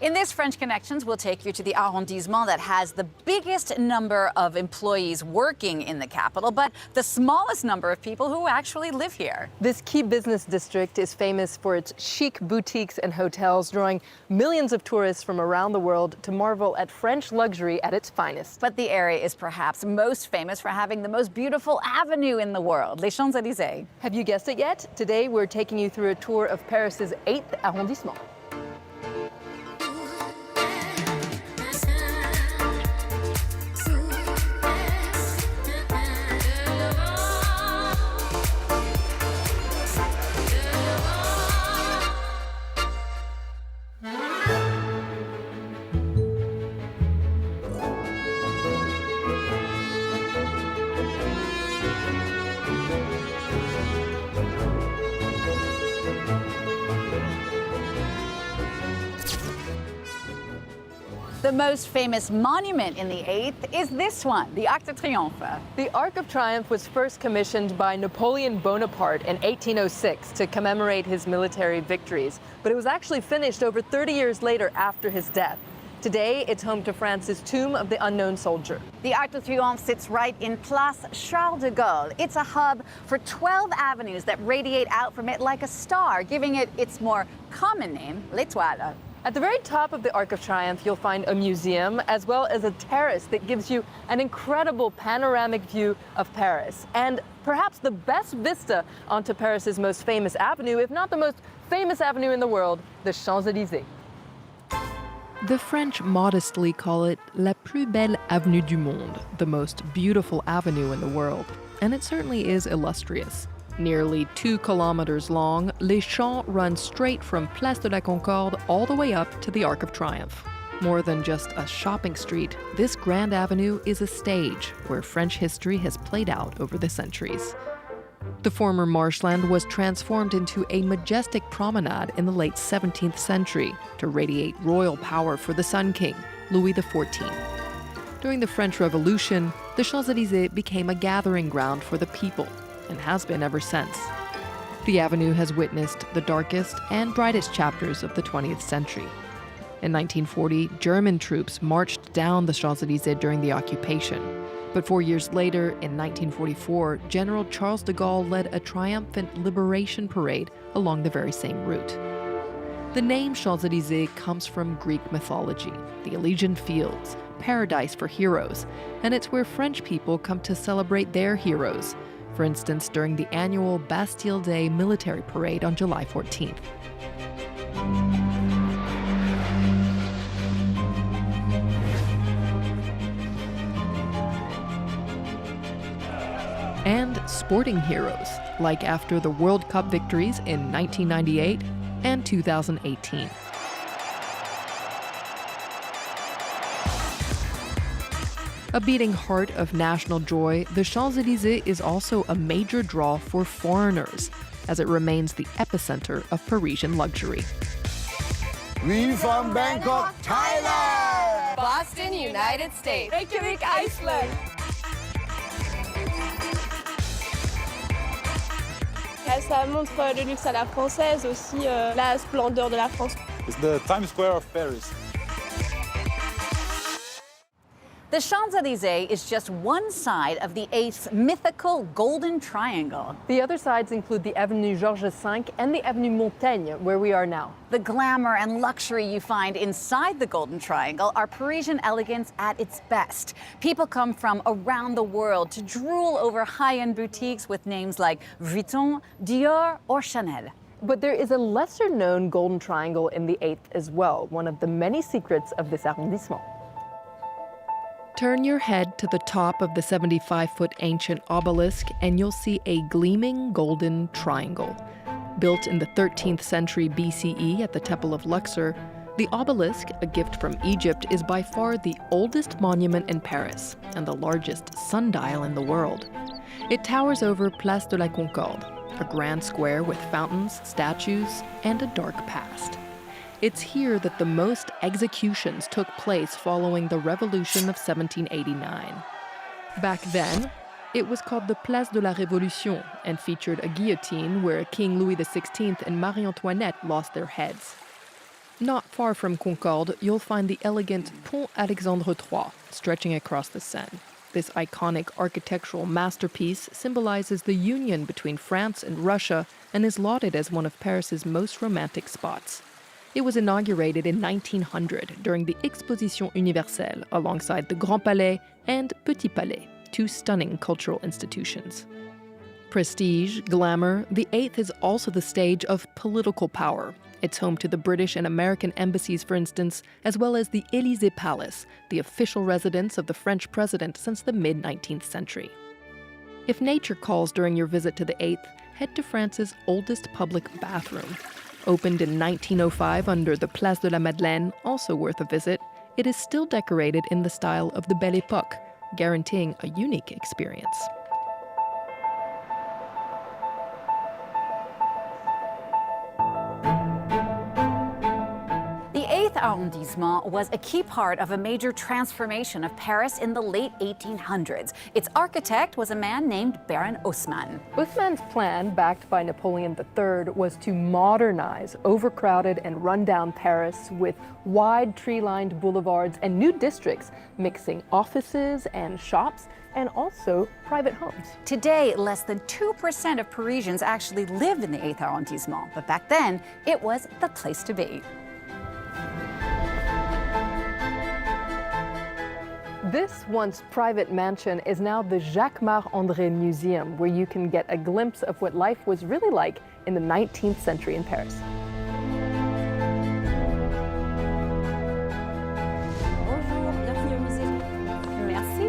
In this French Connections, we'll take you to the arrondissement that has the biggest number of employees working in the capital, but the smallest number of people who actually live here. This key business district is famous for its chic boutiques and hotels, drawing millions of tourists from around the world to marvel at French luxury at its finest. But the area is perhaps most famous for having the most beautiful avenue in the world, les Champs-Élysées. Have you guessed it yet? Today we're taking you through a tour of Paris's 8th arrondissement. The most famous monument in the 8th is this one, the Arc de Triomphe. The Arc of Triomphe was first commissioned by Napoleon Bonaparte in 1806 to commemorate his military victories, but it was actually finished over 30 years later after his death. Today, it's home to France's Tomb of the Unknown Soldier. The Arc de Triomphe sits right in Place Charles de Gaulle. It's a hub for 12 avenues that radiate out from it like a star, giving it its more common name, l'Étoile. At the very top of the Arc of Triomphe, you'll find a museum, as well as a terrace that gives you an incredible panoramic view of Paris, and perhaps the best vista onto Paris's most famous avenue, if not the most famous avenue in the world, the Champs-Élysées. The French modestly call it la plus belle avenue du monde, the most beautiful avenue in the world, and it certainly is illustrious. Nearly 2 kilometers long, Les Champs run straight from Place de la Concorde all the way up to the Arc of Triomphe. More than just a shopping street, this grand avenue is a stage where French history has played out over the centuries. The former marshland was transformed into a majestic promenade in the late 17th century to radiate royal power for the Sun King, Louis XIV. During the French Revolution, the Champs-Élysées became a gathering ground for the people, and has been ever since. The avenue has witnessed the darkest and brightest chapters of the 20th century. In 1940, German troops marched down the Champs-Élysées during the occupation. But 4 years later, in 1944, General Charles de Gaulle led a triumphant liberation parade along the very same route. The name Champs-Élysées comes from Greek mythology, the Elysian Fields, paradise for heroes, and it's where French people come to celebrate their heroes. For instance, during the annual Bastille Day military parade on July 14th. And sporting heroes, like after the World Cup victories in 1998 and 2018. A beating heart of national joy, the Champs-Élysées is also a major draw for foreigners, as it remains the epicenter of Parisian luxury. We from Bangkok, Thailand! Boston, United States. Reykjavik, Iceland! Ça montre le luxe à la française, aussi la splendeur de la France. It's the Times Square of Paris. The Champs-Élysées is just one side of the 8th mythical Golden Triangle. The other sides include the Avenue Georges V and the Avenue Montaigne, where we are now. The glamour and luxury you find inside the Golden Triangle are Parisian elegance at its best. People come from around the world to drool over high-end boutiques with names like Vuitton, Dior, or Chanel. But there is a lesser-known Golden Triangle in the 8th as well, one of the many secrets of this arrondissement. Turn your head to the top of the 75-foot ancient obelisk and you'll see a gleaming golden triangle. Built in the 13th century BCE at the Temple of Luxor, the obelisk, a gift from Egypt, is by far the oldest monument in Paris and the largest sundial in the world. It towers over Place de la Concorde, a grand square with fountains, statues, and a dark past. It's here that the most executions took place following the Revolution of 1789. Back then, it was called the Place de la Révolution and featured a guillotine where King Louis XVI and Marie Antoinette lost their heads. Not far from Concorde, you'll find the elegant Pont Alexandre III stretching across the Seine. This iconic architectural masterpiece symbolizes the union between France and Russia and is lauded as one of Paris's most romantic spots. It was inaugurated in 1900 during the Exposition Universelle alongside the Grand Palais and Petit Palais, two stunning cultural institutions. Prestige, glamour, the Eighth is also the stage of political power. It's home to the British and American embassies, for instance, as well as the Élysées Palace, the official residence of the French president since the mid-19th century. If nature calls during your visit to the Eighth, head to France's oldest public bathroom. Opened in 1905 under the Place de la Madeleine, also worth a visit, it is still decorated in the style of the Belle Époque, guaranteeing a unique experience. Arrondissement was a key part of a major transformation of Paris in the late 1800s. Its architect was a man named Baron Haussmann. Haussmann's plan, backed by Napoleon III, was to modernize overcrowded and rundown Paris with wide tree-lined boulevards and new districts, mixing offices and shops and also private homes. Today, less than 2% of Parisians actually live in the 8th arrondissement, but back then, it was the place to be. This once private mansion is now the Jacquemart-André Museum, where you can get a glimpse of what life was really like in the 19th century in Paris. Bonjour, bienvenue au musée. Merci.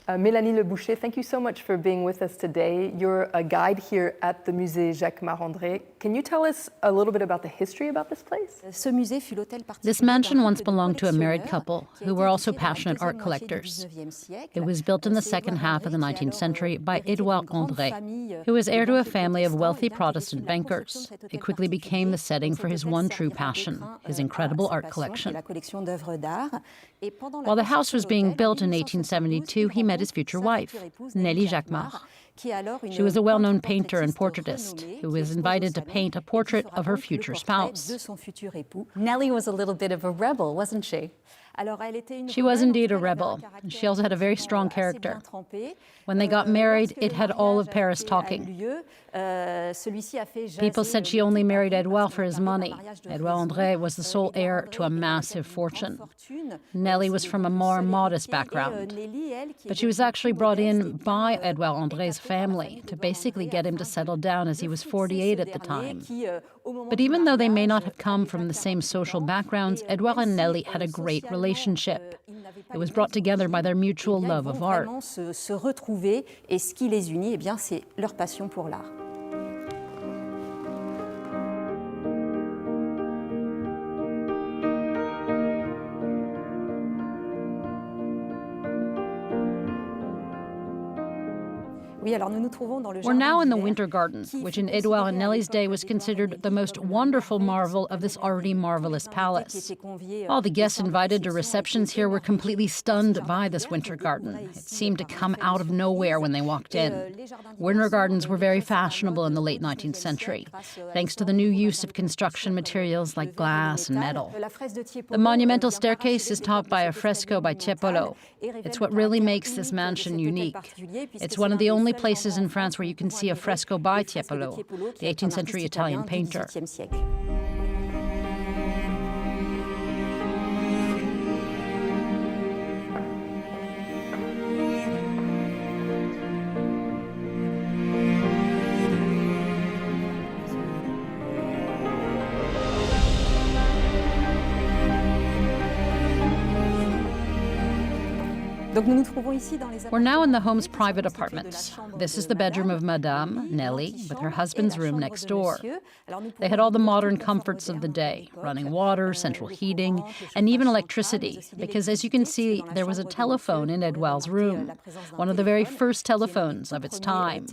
Mélanie Leboucher, thank you so much for being with us today. You're a guide here at the Musée Jacquemart-André. Can you tell us a little bit about the history about this place? This mansion once belonged to a married couple who were also passionate art collectors. It was built in the second half of the 19th century by Édouard-André, who was heir to a family of wealthy Protestant bankers. It quickly became the setting for his one true passion, his incredible art collection. While the house was being built in 1872, he met his future wife, Nelly Jacquemart. She was a well-known painter and portraitist who was invited to paint a portrait of her future spouse. Nelly was a little bit of a rebel, wasn't she? She was indeed a rebel. She also had a very strong character. When they got married, it had all of Paris talking. People said she only married Édouard for his money. Édouard-André was the sole heir to a massive fortune. Nelly was from a more modest background. But she was actually brought in by Édouard-André's family to basically get him to settle down, as he was 48 at the time. But even though they may not have come from the same social backgrounds, Édouard and Nelly had a great relationship. It was brought together by their mutual love of art. Et ce qui les unit, eh bien, c'est leur passion pour l'art. We're now in the Winter Garden, which in Édouard and Nelly's day was considered the most wonderful marvel of this already marvelous palace. All the guests invited to receptions here were completely stunned by this Winter Garden. It seemed to come out of nowhere when they walked in. Winter gardens were very fashionable in the late 19th century, thanks to the new use of construction materials like glass and metal. The monumental staircase is topped by a fresco by Tiepolo. It's what really makes this mansion unique. It's one of the only places in France where you can see a fresco by Tiepolo, the 18th century Italian painter. We're now in the home's private apartments. This is the bedroom of Madame, Nelly, with her husband's room next door. They had all the modern comforts of the day, running water, central heating, and even electricity, because as you can see, there was a telephone in Édouard's room, one of the very first telephones of its time.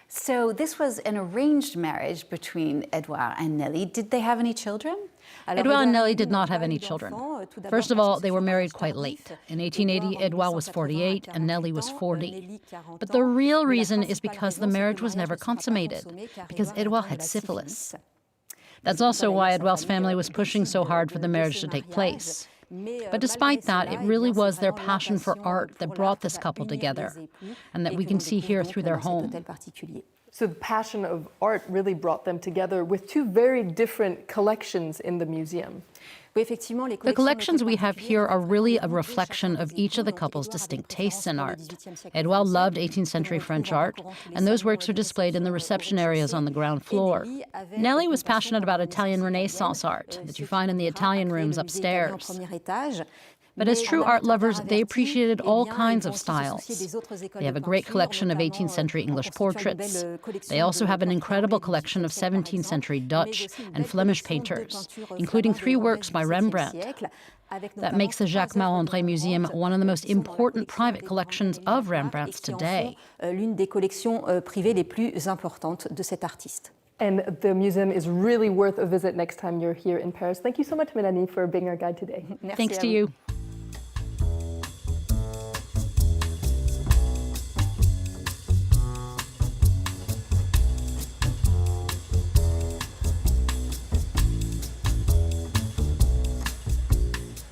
So this was an arranged marriage between Édouard and Nelly. Did they have any children? Edouard and Nelly did not have any children. First of all, they were married quite late. In 1880, Edouard was 48 and Nelly was 40. But the real reason is because the marriage was never consummated, because Edouard had syphilis. That's also why Edouard's family was pushing so hard for the marriage to take place. But despite that, it really was their passion for art that brought this couple together, and that we can see here through their home. So the passion of art really brought them together with two very different collections in the museum. The collections we have here are really a reflection of each of the couple's distinct tastes in art. Edouard loved 18th century French art, and those works are displayed in the reception areas on the ground floor. Nelly was passionate about Italian Renaissance art that you find in the Italian rooms upstairs. But as true art lovers, they appreciated all kinds of styles. They have a great collection of 18th century English portraits. They also have an incredible collection of 17th century Dutch and Flemish painters, including 3 works by Rembrandt. That makes the Jacquemart-André Museum one of the most important private collections of Rembrandt's today. And the museum is really worth a visit next time you're here in Paris. Thank you so much, Mélanie, for being our guide today. Thanks to you.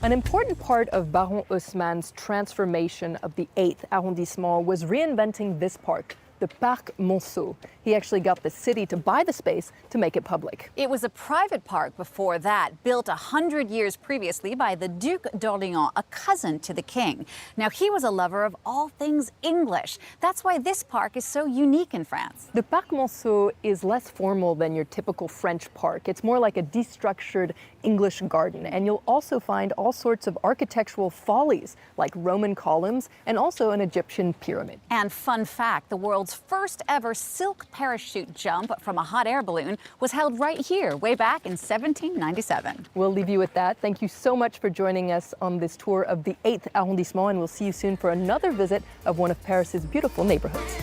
An important part of Baron Haussmann's transformation of the 8th arrondissement was reinventing this park, the Parc Monceau. He actually got the city to buy the space to make it public. It was a private park before that, built 100 years previously by the Duc d'Orléans, a cousin to the king. Now, he was a lover of all things English. That's why this park is so unique in France. The Parc Monceau is less formal than your typical French park. It's more like a destructured English garden, and you'll also find all sorts of architectural follies, like Roman columns and also an Egyptian pyramid. And fun fact, the world's first ever silk parachute jump from a hot air balloon was held right here, way back in 1797. We'll leave you with that. Thank you so much for joining us on this tour of the 8th arrondissement, and we'll see you soon for another visit of one of Paris's beautiful neighborhoods.